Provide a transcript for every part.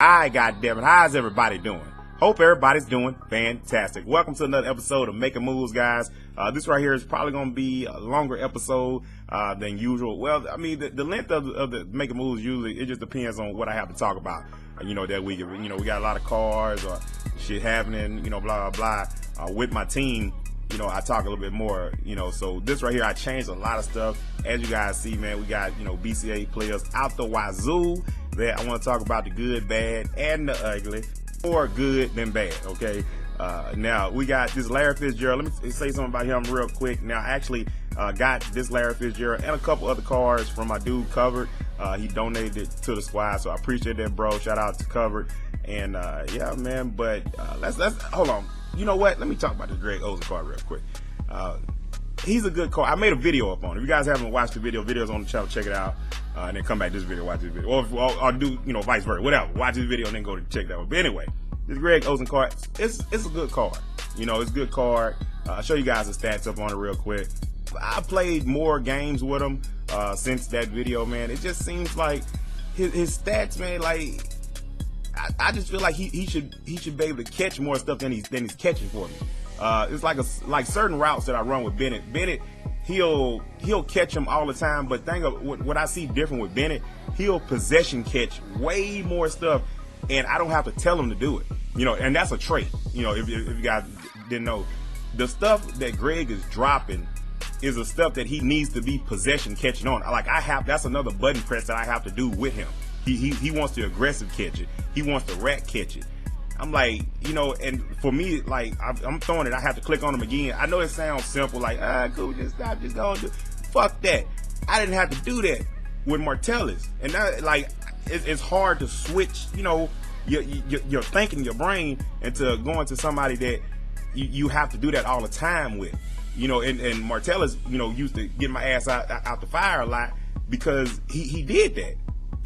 Hi, goddammit. How's everybody doing? Hope everybody's doing fantastic. Welcome to another episode of Making Moves, guys. This right here is probably going to be a longer episode than usual. Well, I mean, the length of the Making Moves, usually, it just depends on what I have to talk about, that week. We got a lot of cars or shit happening, blah, blah, blah. With my team, I talk a little bit more, so this right here, I changed a lot of stuff. As you guys see, man, we got, BCA players out the wazoo. That I want to talk about the good, bad, and the ugly. More good than bad, okay? Now, we got this Larry Fitzgerald. Let me say something about him real quick. Now, I actually got this Larry Fitzgerald and a couple other cards from my dude, Covered. He donated it to the squad, so I appreciate that, bro. Shout out to Covered. And, yeah, man, but let's hold on. You know what? Let me talk about this Greg Ozen card real quick. He's a good card. I made a video up on it. If you guys haven't watched the videos on the channel, check it out. And then come back to this video, watch this video. Or do, vice versa, whatever. Watch this video and then go to check that one. But anyway, this Greg Ozen card, it's a good card. It's a good card. I'll show you guys the stats up on it real quick. I played more games with him since that video, man. It just seems like his stats, man, like, I just feel like he should be able to catch more stuff than he's catching for me. It's like certain routes that I run with Bennett. Bennett, he'll catch them all the time, but think of what I see different with Bennett. He'll possession catch way more stuff, and I don't have to tell him to do it. And that's a trait. If you guys didn't know, the stuff that Greg is dropping is the stuff that he needs to be possession catching on. Like that's another button press that I have to do with him. He wants the aggressive catch it. He wants the rat catch it. I'm like, and for me, like, I'm throwing it, I have to click on him again. I know it sounds simple, like, cool, just stop, just go do. Fuck that. I didn't have to do that with Martellus. And that, like, it's hard to switch, your thinking, your brain, into going to somebody that you have to do that all the time with. And Martellus, used to get my ass out the fire a lot because he did that.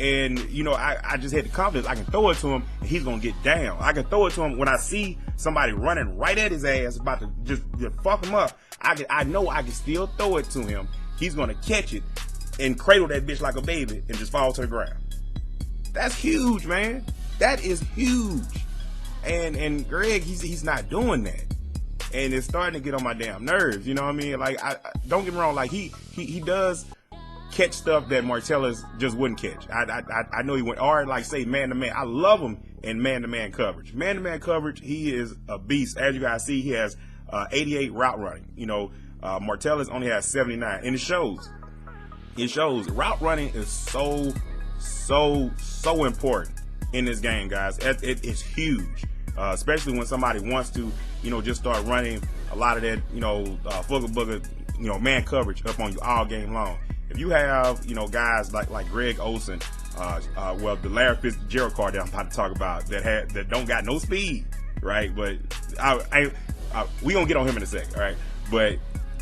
And, I just had the confidence I can throw it to him and he's going to get down. I can throw it to him when I see somebody running right at his ass about to just fuck him up. I know I can still throw it to him. He's going to catch it and cradle that bitch like a baby and just fall to the ground. That's huge, man. That is huge. And Greg, he's not doing that. And it's starting to get on my damn nerves. You know what I mean? Like, don't get me wrong. Like, he does catch stuff that Martellus just wouldn't catch. I know he went, or like say man-to-man. I love him in man-to-man coverage. Man-to-man coverage, he is a beast. As you guys see, he has 88 route running. Martellus only has 79, and it shows. It shows. Route running is so important in this game, guys. It's huge, especially when somebody wants to, just start running a lot of that, booger, man coverage up on you all game long. If you have, guys like Greg Olsen, the Larry Fitzgerald card that I'm about to talk about that don't got no speed, right? But we gonna get on him in a second, all right? But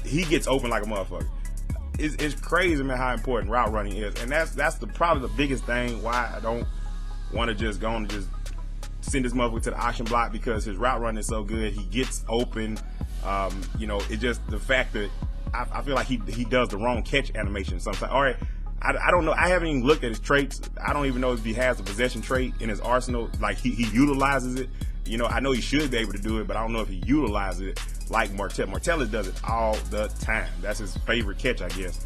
he gets open like a motherfucker. It's crazy, man, how important route running is, and that's probably the biggest thing why I don't want to just go and just send this motherfucker to the auction block, because his route running is so good. He gets open. It's just the fact that I feel like he does the wrong catch animation sometimes. All right, I don't know. I haven't even looked at his traits. I don't even know if he has a possession trait in his arsenal. Like he utilizes it. I know he should be able to do it, but I don't know if he utilizes it like Martellus. Martellus does it all the time. That's his favorite catch, I guess.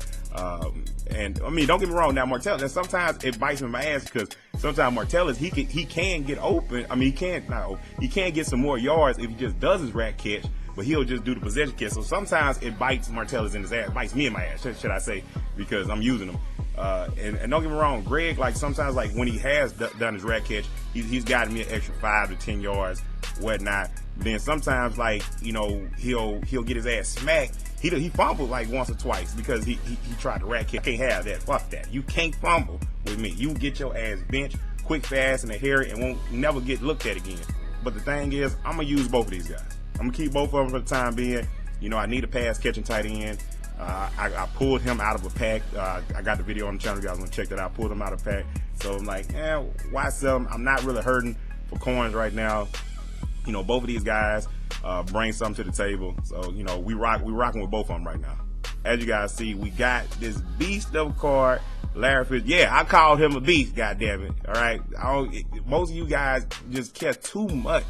And I mean, don't get me wrong. Now Martellus, and sometimes it bites me in my ass because sometimes Martellus he can get open. I mean, he can get some more yards if he just does his rat catch. But he'll just do the possession catch. So sometimes it bites Martellus in his ass. It bites me in my ass, should I say, because I'm using him. And don't get me wrong, Greg, like sometimes like when he has done his rat catch, he's gotten me an extra 5 to 10 yards, whatnot. Then sometimes like, he'll get his ass smacked. He fumbled like once or twice because he tried to rat catch. I can't have that. Fuck that. You can't fumble with me. You get your ass benched quick, fast, and hairy and won't never get looked at again. But the thing is, I'm going to use both of these guys. I'm going to keep both of them for the time being. I need a pass catching tight end. I pulled him out of a pack. I got the video on the channel. You guys want to check that out. I pulled him out of a pack. So I'm like, why sell him? I'm not really hurting for coins right now. Both of these guys bring something to the table. So, we rocking with both of them right now. As you guys see, we got this beast of a card Larry Fitz, yeah, I called him a beast, goddammit. All right. Most of you guys just care too much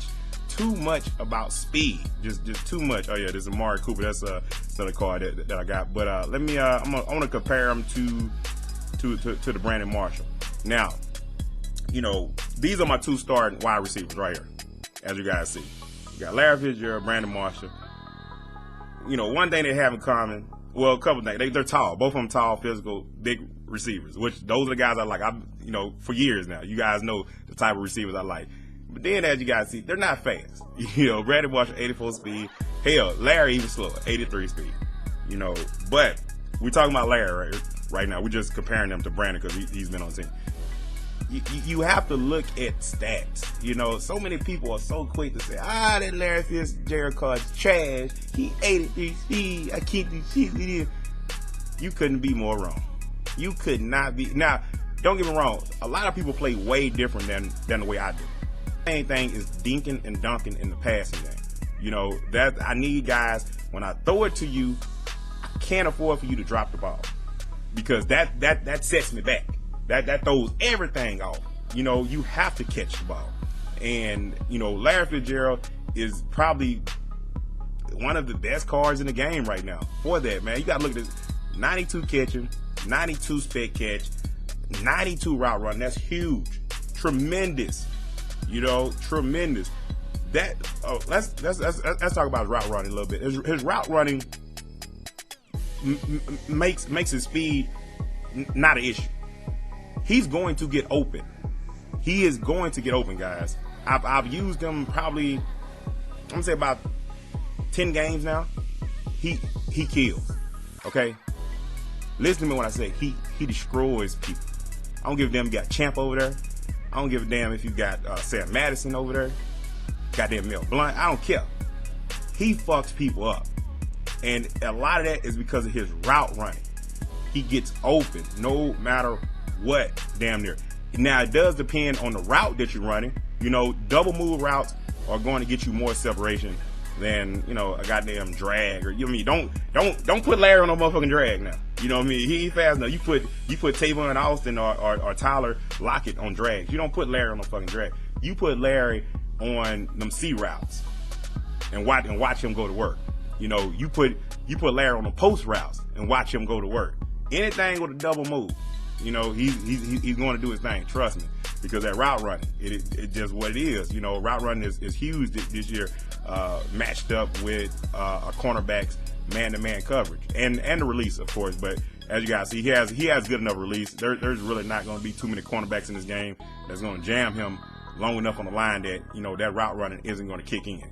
about speed. Just too much. Oh yeah, this is Amari Kouppa. That's another card that I got. But I want to compare him to the Brandon Marshall. Now, these are my 2 starting wide receivers right here, as you guys see. You got Larry Fitzgerald, Brandon Marshall. One thing they have in common, well, a couple things. They're tall. Both of them tall, physical, big receivers, which those are the guys I like. For years now, you guys know the type of receivers I like. But then, as you guys see, they're not fast. Brandon Marshall, 84 speed. Hell, Larry even slower, 83 speed. But we're talking about Larry right now. We're just comparing them to Brandon because he's been on the team. You have to look at stats. So many people are so quick to say, that Larry Fitzgerald card's trash. He 83 speed. I keep these shit with him. You couldn't be more wrong. You could not be. Now, don't get me wrong. A lot of people play way different than the way I do. The main thing is dinking and dunking in the passing game. That I need guys, when I throw it to you, I can't afford for you to drop the ball because that sets me back. That throws everything off. You have to catch the ball. And, Larry Fitzgerald is probably one of the best cards in the game right now for that, man. You got to look at this. 92 catching, 92 spec catch, 92 route run. That's huge. Tremendous. Tremendous. Let's talk about his route running a little bit. His route running makes his speed not an issue. He's going to get open. He is going to get open, guys. I've used him probably, I'm gonna say about 10 games now. He kills. Okay? Listen to me when I say he destroys people. I don't give a damn if you got Champ over there. I don't give a damn if you got Sam Madison over there. Goddamn Mel Blunt. I don't care. He fucks people up. And a lot of that is because of his route running. He gets open no matter what, damn near. Now, it does depend on the route that you're running. Double move routes are going to get you more separation than, a goddamn drag. Or, don't put Larry on no motherfucking drag now. He ain't fast enough. You put Tavon Austin or Tyler Lockett on drags. You don't put Larry on no fucking drag. You put Larry on them C routes and watch him go to work. You put Larry on the post routes and watch him go to work. Anything with a double move, he's going to do his thing. Trust me, because that route running, it just what it is. Route running is huge this year, matched up with a cornerback's man-to-man coverage and the release, of course. But as you guys see, he has good enough release. There's really not going to be too many cornerbacks in this game that's going to jam him long enough on the line that that route running isn't going to kick in.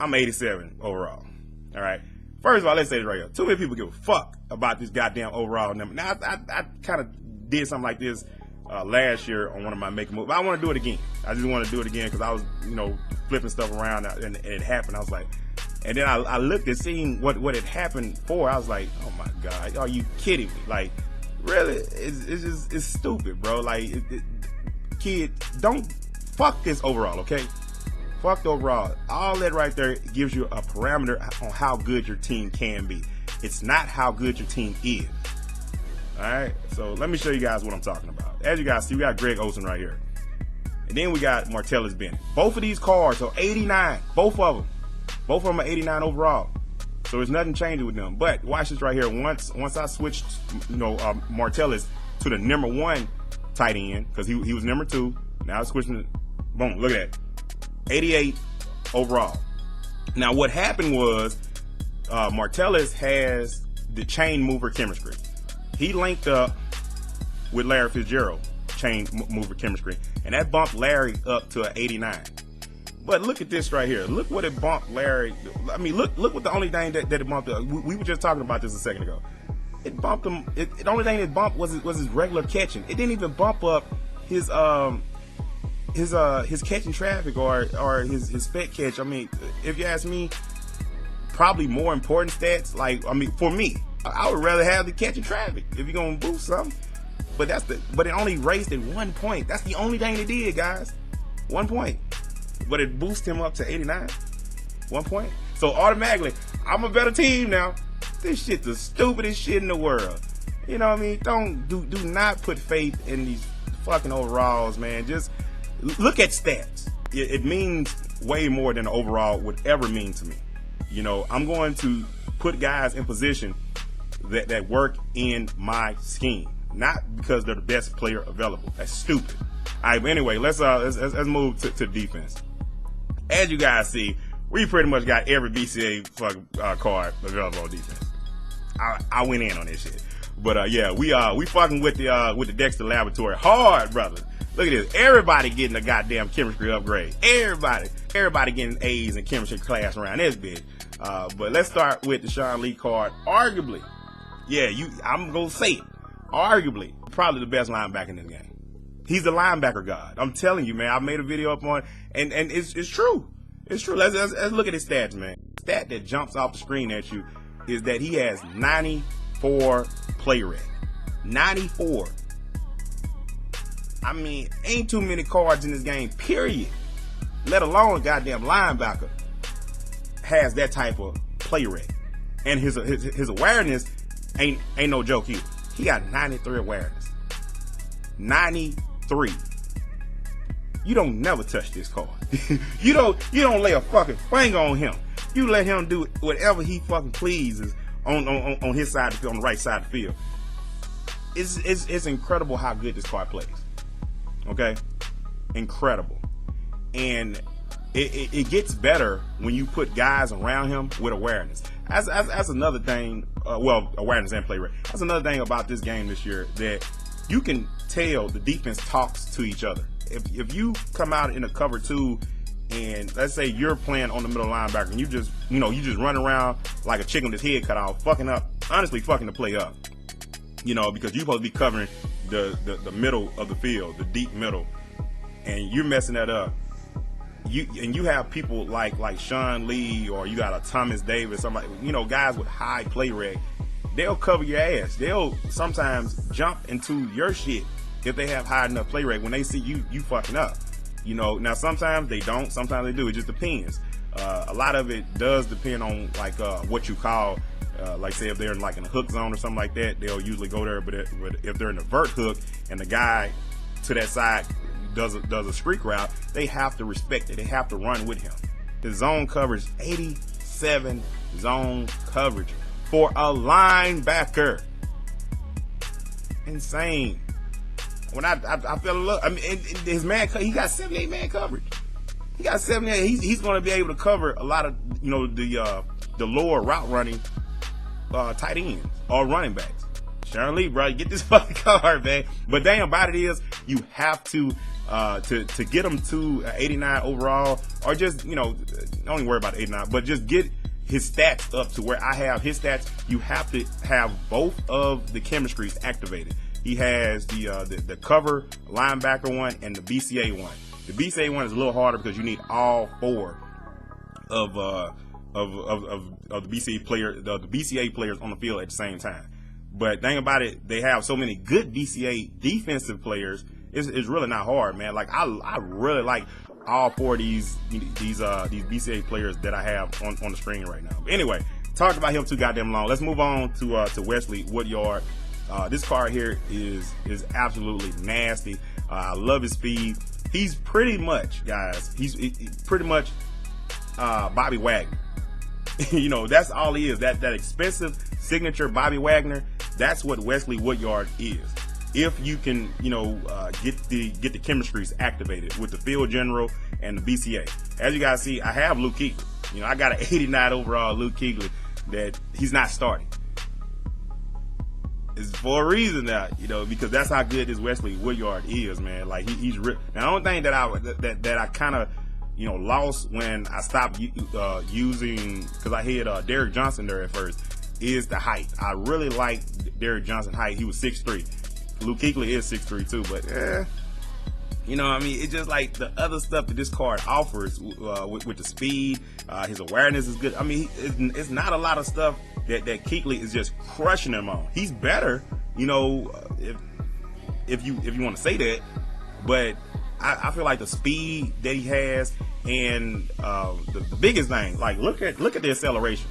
I'm 87 overall. All right. First of all, let's say this right here. Too many people give a fuck about this goddamn overall number. Now, I kind of did something like this last year on one of my making moves. But I want to do it again. I just want to do it again because I was, flipping stuff around and it happened. I was like, and then I looked and seen what had happened for. I was like, oh my God, are you kidding me? Like, really? It's stupid, bro. Like, kid, don't fuck this overall, okay? Fuck the overall. All that right there gives you a parameter on how good your team can be. It's not how good your team is. Alright, so let me show you guys what I'm talking about. As you guys see, we got Greg Olsen right here. And then we got Martellus Bennett. Both of these cards are 89. Both of them. Both of them are 89 overall. So there's nothing changing with them. But watch this right here. Once I switched, Martellus to the number 1 tight end, because he was number 2. Now I switched to, boom, look at that. 88 overall. Now what happened was Martellus has the chain mover chemistry. He linked up with Larry Fitzgerald, chain mover chemistry, and that bumped Larry up to an 89. But look at this right here. Look what it bumped Larry. I mean, look what the only thing that it bumped up. We were just talking about this a second ago. It bumped him. The only thing it bumped was his regular catching. It didn't even bump up his catching traffic or his spec catch. I mean, if you ask me, probably more important stats. Like, I mean, for me, I would rather have the catching traffic if you're gonna boost something. But it only raised at 1 point. That's the only thing it did, guys. 1 point. But it boosted him up to 89. 1 point. So automatically, I'm a better team now. This shit's the stupidest shit in the world. You know what I mean? Do not put faith in these fucking overalls, man. Just look at stats. It means way more than the overall would ever mean to me. You know, I'm going to put guys in position that work in my scheme, not because they're the best player available. That's stupid. All right, but anyway, let's move to defense. As you guys see, we pretty much got every BCA card available on defense. I went in on this shit, but yeah, we fucking with the Dexter Laboratory hard, brother. Look at this. Everybody getting a goddamn chemistry upgrade. Everybody getting A's in chemistry class around this bitch. But let's start with the Sean Lee card. Arguably, yeah, I'm gonna say it. Arguably, probably the best linebacker in this game. He's the linebacker god. I'm telling you, man. I made a video up on, and it's true. It's true. Let's look at his stats, man. Stat that jumps off the screen at you is that he has 94 play rate. 94. I mean, ain't too many cards in this game, period. Let alone a goddamn linebacker has that type of play rate. And his awareness ain't no joke either. He got 93 awareness. 93. You don't never touch this card. you don't lay a fucking finger on him. You let him do whatever he fucking pleases on his side of the field, on the right side of the field. It's incredible how good this card plays. Okay? Incredible. And it gets better when you put guys around him with awareness. That's another thing, awareness and play rate. That's another thing about this game this year, that you can tell the defense talks to each other. If you come out in a cover 2 and let's say you're playing on the middle linebacker and you just run around like a chicken with his head cut off, fucking the play up. You know, because you're supposed to be covering the middle of the field, the deep middle, and you're messing that up. You have people like Sean Lee, or you got a Thomas Davis, somebody, guys with high play rate. They'll cover your ass. They'll sometimes jump into your shit if they have high enough play rate when they see you fucking up. Now sometimes they don't, sometimes they do. It just depends. A lot of it does depend on what you call, like say if they're in a hook zone or something like that, they'll usually go there. But if they're in a vert hook and the guy to that side does a streak route, they have to respect it. They have to run with him. The zone coverage, 87 zone coverage for a linebacker. Insane. When I fell in love, I mean, his man, he got 78 man coverage. He got 78. He's going to be able to cover a lot of the lower route running tight ends or running backs. Sharon Lee, bro, get this fucking card, man. But dang about it is, you have to get him to 89 overall, or just don't even worry about 89, but just get his stats up to where I have his stats. You have to have both of the chemistries activated. He has the cover linebacker one and the BCA one. The BCA one is a little harder because you need all 4 of the BCA players on the field at the same time. But thing about it, they have so many good BCA defensive players. It's really not hard, man. Like I really like all 4 of these BCA players that I have on the screen right now. But anyway, talked about him too goddamn long. Let's move on to Wesley Woodyard. This card here is absolutely nasty. I love his speed. He's pretty much, guys, he's pretty much Bobby Wagner. That's all he is. That expensive signature Bobby Wagner. That's what Wesley Woodyard is. If you can, get the chemistries activated with the field general and the BCA. As you guys see, I have Luke Kuechly. I got an 89 overall Luke Kuechly that he's not starting. It's for a reason now, because that's how good this Wesley Woodyard is, man. Like he's now the only thing that I kind of lost when I stopped using, because I had Derek Johnson there at first, is the height. I really like Derek Johnson height. He was 6'3". Luke Kuechly is 6'3" too, but it's just like the other stuff that this card offers with the speed. His awareness is good. I mean, it's not a lot of stuff that Kuechly is just crushing him on. He's better, if you want to say that, but I feel like the speed that he has, and the biggest thing, like look at the acceleration.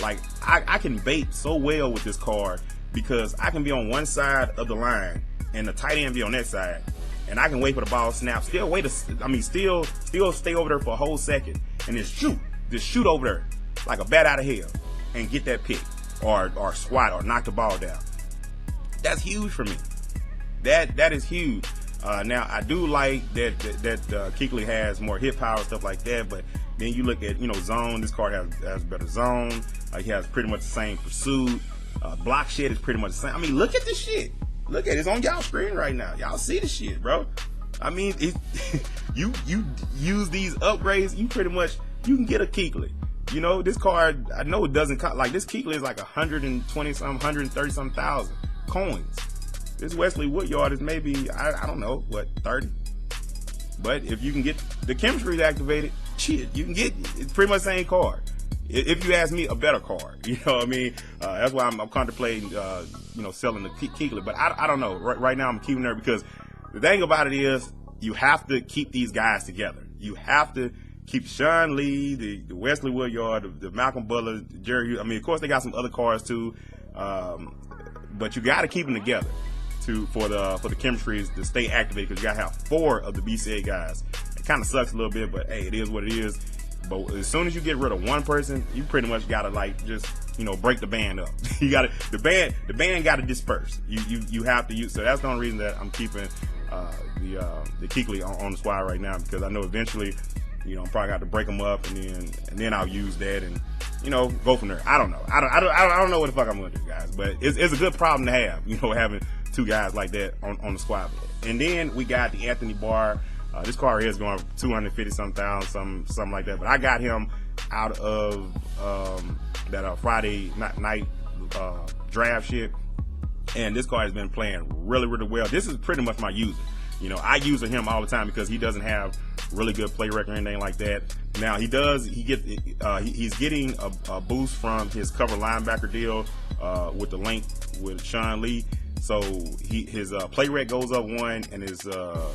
Like I can bait so well with this card because I can be on one side of the line and the tight end be on that side, and I can wait for the ball snap, still stay over there for a whole second, and just shoot over there like a bat out of hell and get that pick or swat or knock the ball down. That's huge for me. That is huge. Now I do like that Kuippa has more hit power and stuff like that, but then you look at zone. This card has better zone. He has pretty much the same pursuit. Block shed is pretty much the same. I mean, look at this shit. Look at it. It's on y'all screen right now. Y'all see the shit, bro. I mean, you use these upgrades, you can get a Kuippa. This card, I know it doesn't cost, like this Kuippa is like 120 something, 130 something thousand coins. This Wesley Woodyard is maybe, I don't know, what, 30? But if you can get the chemistry activated, shit, you can get, it's pretty much the same card. If you ask me, a better card. You know what I mean? That's why I'm contemplating, selling the Kuippa. But I don't know. Right now I'm keeping there because the thing about it is you have to keep these guys together. You have to keep Sean Lee, the Wesley Woodyard, the Malcolm Butler, Jerry Hughes. I mean, of course they got some other cards too, but you got to keep them together for the chemistry to stay activated, because you got to have 4 of the BCA guys. It kind of sucks a little bit, but hey, it is what it is. But as soon as you get rid of one person, you pretty much gotta break the band up. The band gotta disperse. You have to use. So that's the only reason that I'm keeping the Kuippa on the squad right now, because I know eventually, I'm probably got to break them up, and then I'll use that and go from there. I don't know. I don't know what the fuck I'm gonna do, guys. But it's a good problem to have. Having 2 guys like that on the squad. And then we got the Anthony Barr. This card here is going 250 something thousand, something like that. But I got him out of that Friday night draft shit, and this card has been playing really, really well. This is pretty much my user. I use him all the time because he doesn't have really good play record or anything like that. Now he's getting a boost from his cover linebacker deal with the link with Sean Lee. So his play rate goes up 1, and his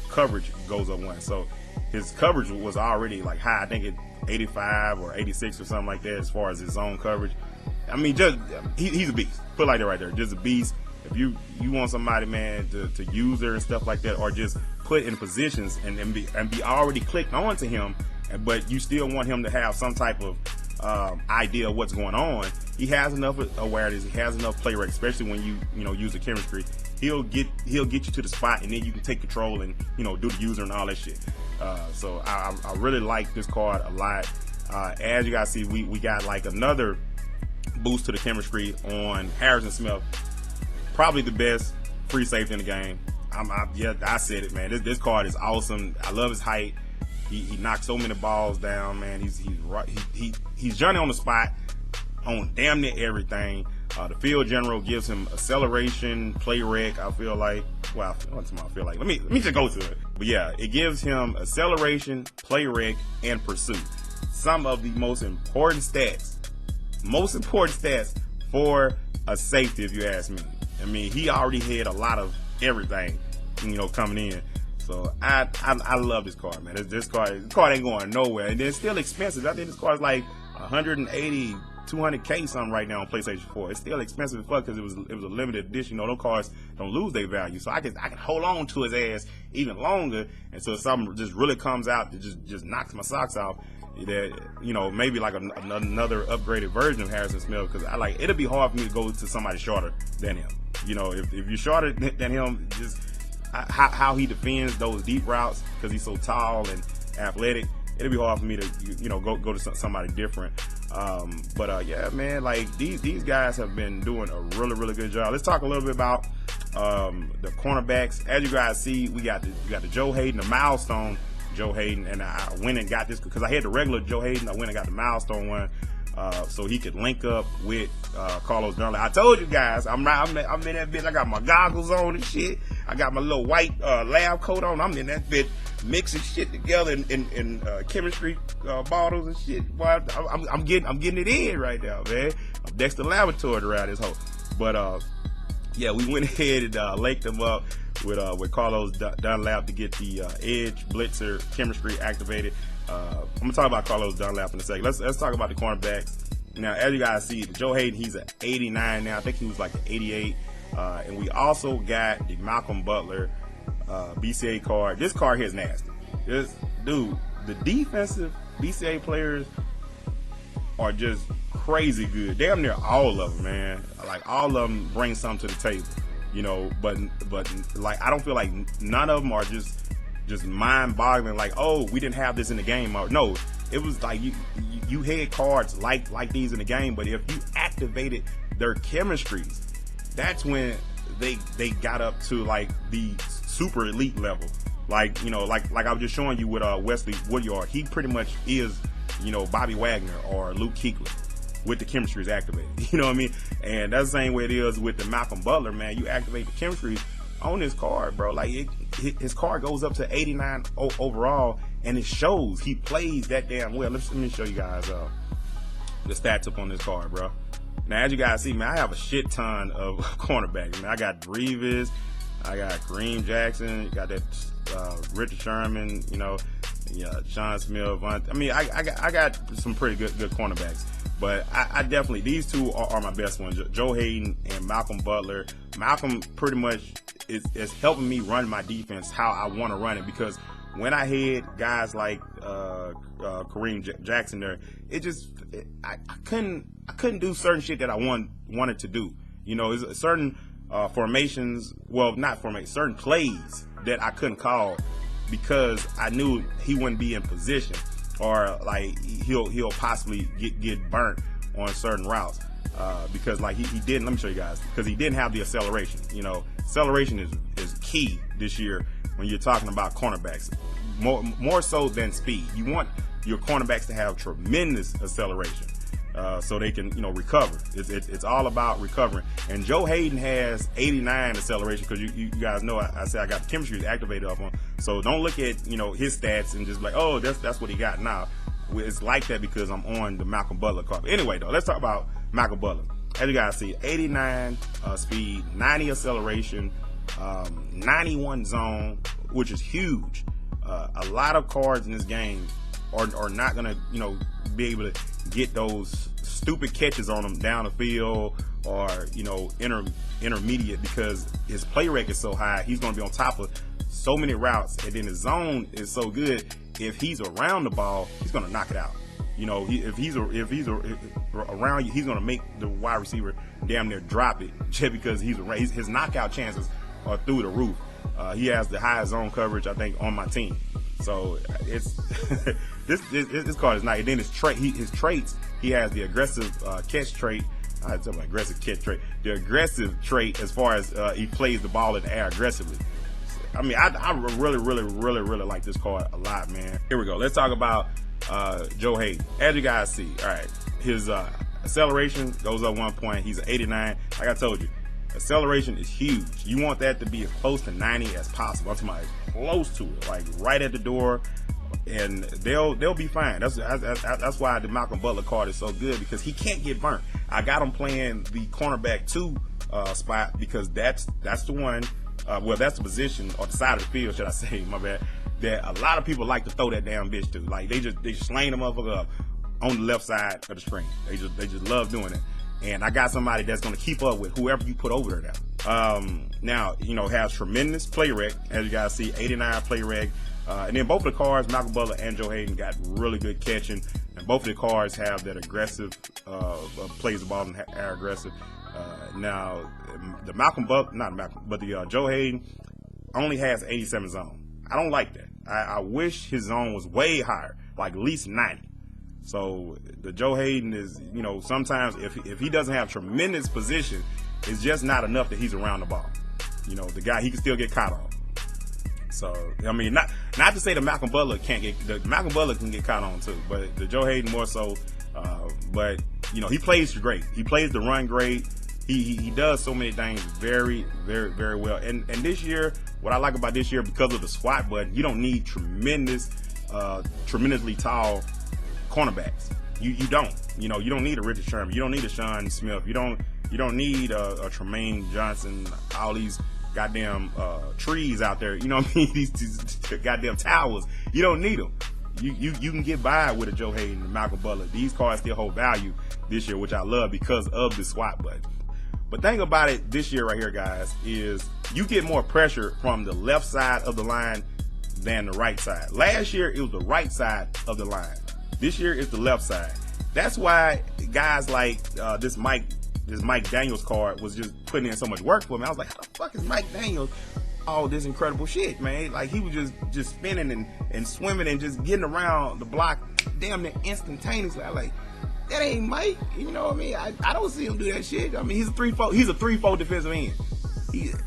coverage goes up 1. So his coverage was already like high. I think at 85 or 86 or something like that as far as his zone coverage. I mean, he's a beast. Put it like that right there. Just a beast. If you want somebody, man, to use her and stuff like that, or just put in positions and be already clicked onto him, but you still want him to have some type of idea of what's going on. He has enough awareness. He has enough play rate, especially when you use the chemistry. He'll get you to the spot, and then you can take control and do the user and all that shit. So I really like this card a lot. As you guys see, we got like another boost to the chemistry on Harrison Smith. Probably the best free safety in the game. I said it, man. This card is awesome. I love his height. He knocks so many balls down, man. He's Johnny on the spot on damn near everything. The field general gives him acceleration, play rec. I feel like, what's my feel like? Let me just go to it. But yeah, it gives him acceleration, play rec, and pursuit. Some of the most important stats for a safety, if you ask me. I mean, he already had a lot of everything, coming in. So I love this card, man. This card ain't going nowhere, and it's still expensive. I think this card is like 180, 200K something right now on PlayStation 4. It's still expensive as fuck because it was a limited edition. Those cards don't lose their value, so I can hold on to his ass even longer. And so if something just really comes out that just knocks my socks off, that maybe like another upgraded version of Harrison Smith, because it'll be hard for me to go to somebody shorter than him. If you're shorter than him, just how he defends those deep routes, because he's so tall and athletic, it'll be hard for me to go to somebody different. Yeah, man, like these guys have been doing a really, really good job. Let's talk a little bit about the cornerbacks. As you guys see, we got the Joe Hayden, the milestone Joe Hayden, and I went and got this because I had the regular Joe Hayden. I went and got the milestone one so he could link up with Carlos Dunlap. I told you guys, I'm in that bitch. I got my goggles on and shit. I got my little white lab coat on. I'm in that bitch mixing shit together in chemistry bottles and shit. Boy, I'm getting it in right now, man. I'm Dexter Laboratory around this hoe. But yeah, we went ahead and linked them up with Carlos Dunlap to get the edge blitzer chemistry activated. I'm gonna talk about Carlos Dunlap in a second. Let's talk about the cornerbacks. Now, as you guys see, Joe Hayden, he's an 89 now. I think he was like an 88 And we also got the Malcolm Butler BCA card. This card here is nasty. Dude, the defensive BCA players are just crazy good. Damn near all of them, man. Like, all of them bring something to the table, you know. But like, I don't feel like none of them are just mind-boggling. Like, oh, we didn't have this in the game. Or, no, it was like you had cards like these in the game, but if you activated their chemistries, that's when they got up to like the super elite level. Like, you know, like I was just showing you with Wesley Woodyard. He pretty much is, you know, Bobby Wagner or Luke Kuechly with the chemistries activated. You know what I mean? And that's the same way it is with the Malcolm Butler, man. You activate the chemistry on his card, bro. Like, his card goes up to 89 overall, and it shows he plays that damn well. Let me show you guys the stats up on this card, bro. Now, as you guys see, man, I have a shit ton of cornerbacks. Man, I got Movez, I got Kareem Jackson, got that Richard Sherman, you know, Sean Smith. I mean, I got some pretty good cornerbacks. But I definitely, these two are my best ones, Joe Hayden and Malcolm Butler. Malcolm pretty much is helping me run my defense how I want to run it, because when I had guys like Kareem Jackson there, I couldn't do certain shit that I wanted to do. You know, certain formations, well, not formations, certain plays that I couldn't call because I knew he wouldn't be in position, or like he'll possibly get burnt on certain routes because like he didn't. Let me show you guys, because he didn't have the acceleration. You know, acceleration is key this year when you're talking about cornerbacks, more so than speed. You want your cornerbacks to have tremendous acceleration so they can, you know, recover. It's all about recovering. And Joe Hayden has 89 acceleration, because you guys know I said I got the chemistry activated up on. So don't look at, you know, his stats and just be like, oh, that's what he got now. It's like that because I'm on the Malcolm Butler card. But anyway, though, let's talk about Malcolm Butler. As you guys see, 89 speed, 90 acceleration, 91 zone, which is huge. A lot of cards in this game are not gonna, you know, be able to get those stupid catches on them down the field, or, you know, intermediate, because his play rate is so high. He's gonna be on top of so many routes, and then his zone is so good. If he's around the ball, he's gonna knock it out. You know, if he's around you, he's gonna make the wide receiver damn near drop it, just because his knockout chances are through the roof. He has the highest zone coverage, I think, on my team. So it's this card is nice. And then his traits, he has the aggressive catch trait. I had to talk about aggressive catch trait. The aggressive trait, as far as he plays the ball in the air aggressively. I mean, I really like this card a lot, man. Here we go. Let's talk about Joe Hayden. As you guys see, all right, his acceleration goes up 1 point. He's an 89. Like I told you, acceleration is huge. You want that to be as close to 90 as possible. I'm talking about close to it, like right at the door, and they'll be fine. That's why the Malcolm Butler card is so good, because he can't get burnt. I got him playing the cornerback 2 spot, because that's the one. Well, that's the position, or the side of the field, should I say? My bad. That a lot of people like to throw that damn bitch to. Like they just slang the motherfucker up on the left side of the screen. They just love doing it. And I got somebody that's going to keep up with whoever you put over there now. Now, you know, has tremendous play rec. As you guys see, 89 play rec. And then both of the cards, Malcolm Butler and Joe Hayden, got really good catching. And both of the cards have that aggressive, plays the ball in air aggressive. Now, the Malcolm Butler, not Malcolm, but the Joe Hayden only has 87 zone. I don't like that. I wish his zone was way higher, like at least 90. So the Joe Hayden is, you know, sometimes if he doesn't have tremendous position, it's just not enough that he's around the ball. You know, the guy, he can still get caught on. So, I mean, not to say that Malcolm Butler can get caught on too, but the Joe Hayden more so. But, you know, he plays great. He plays the run great. He does so many things very well. And this year, what I like about this year, because of the squat button, you don't need tremendously tall cornerbacks. You don't. You know, you don't need a Richard Sherman. You don't need a Sean Smith. You don't need a Tremaine Johnson. All these goddamn trees out there. You know what I mean? These goddamn towers. You don't need them. You can get by with a Joe Hayden and Malcolm Butler. These cards still hold value this year, which I love because of the SWAT button. But thing about it this year right here, guys, is you get more pressure from the left side of the line than the right side. Last year, it was the right side of the line. This year, it's the left side. That's why guys like this Mike Daniels card was just putting in so much work for me. I was like, how the fuck is Mike Daniels all this incredible shit, man? Like, he was just spinning and swimming and just getting around the block damn near instantaneously. I like, that ain't Mike. You know what I mean? I don't see him do that shit. I mean, he's a 3-4 defensive end.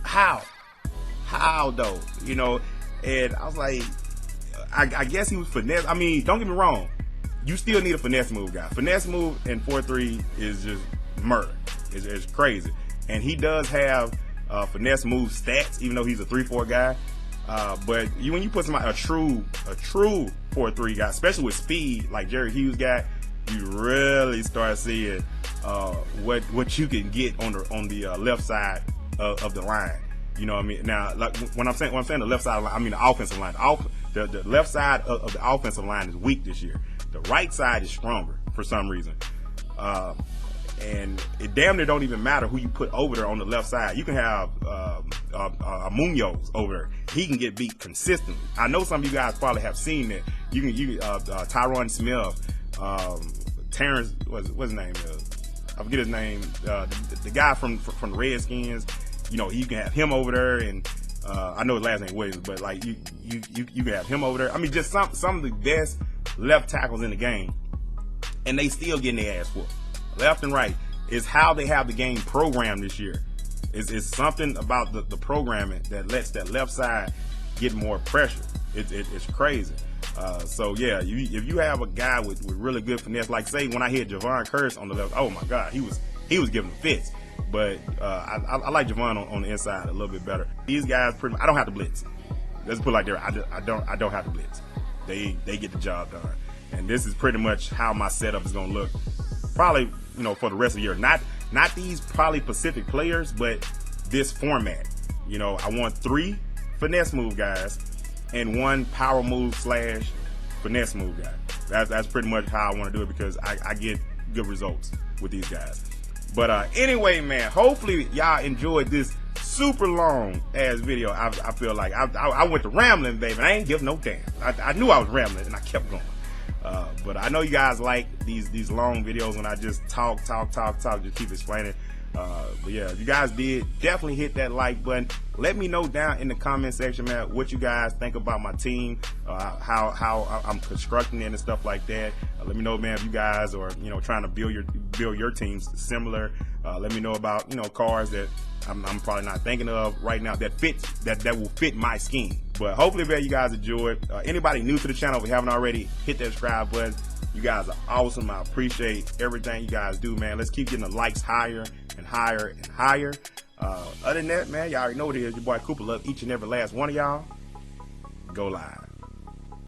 How though? You know, and I was like, I guess he was finesse. I mean, don't get me wrong. You still need a finesse move guy. Finesse move in 4-3 is just murder. It's crazy. And he does have finesse move stats, even though he's a 3-4 guy. But when you put somebody, a true 4-3 guy, especially with speed, like Jerry Hughes got, you really start seeing what you can get on the left side of the line. You know what I mean? Now, like when I'm saying the left side of the line, I mean the offensive line. The left side of the offensive line is weak this year. The right side is stronger for some reason. And it damn near don't even matter who you put over there on the left side. You can have Munoz over there. He can get beat consistently. I know some of you guys probably have seen that. You can Tyron Smith, Terrence, what's his name? I forget his name. The guy from the Redskins. You know, you can have him over there, and I know his last name Williams, but like you can have him over there. I mean, just some of the best left tackles in the game, and they still getting their ass whooped. Left and right is how they have the game programmed this year. It's something about the programming that lets that left side get more pressure. It's crazy. So yeah, if you have a guy with really good finesse, like say when I hit Javon Curse on the left, oh my God, he was giving fits. But I like Javon on the inside a little bit better. These guys, I don't have to blitz. Let's put it like that. I don't have to blitz. They get the job done. And this is pretty much how my setup is gonna look. Probably, you know, for the rest of the year. Not these probably specific players, but this format. You know, I want 3 finesse move guys and 1 power move / finesse move guy. That's pretty much how I want to do it because I get good results with these guys. But anyway, man, hopefully y'all enjoyed this super long ass video. I feel like I went to rambling, baby. I ain't give no damn. I knew I was rambling and I kept going. But I know you guys like these long videos when I just talk, just keep explaining. But yeah, if you guys did, definitely hit that like button. Let me know down in the comment section, man, what you guys think about my team, how I'm constructing it and stuff like that. Let me know, man, if you guys are, you know, trying to build your teams similar. Let me know about, you know, cards that I'm probably not thinking of right now that will fit my scheme. But hopefully, man, you guys enjoyed. Anybody new to the channel, if you haven't already, hit that subscribe button. You guys are awesome. I appreciate everything you guys do, man. Let's keep getting the likes higher and higher and higher. Other than that, man, y'all already know what it is. Your boy Kouppa love each and every last one of y'all. Go live.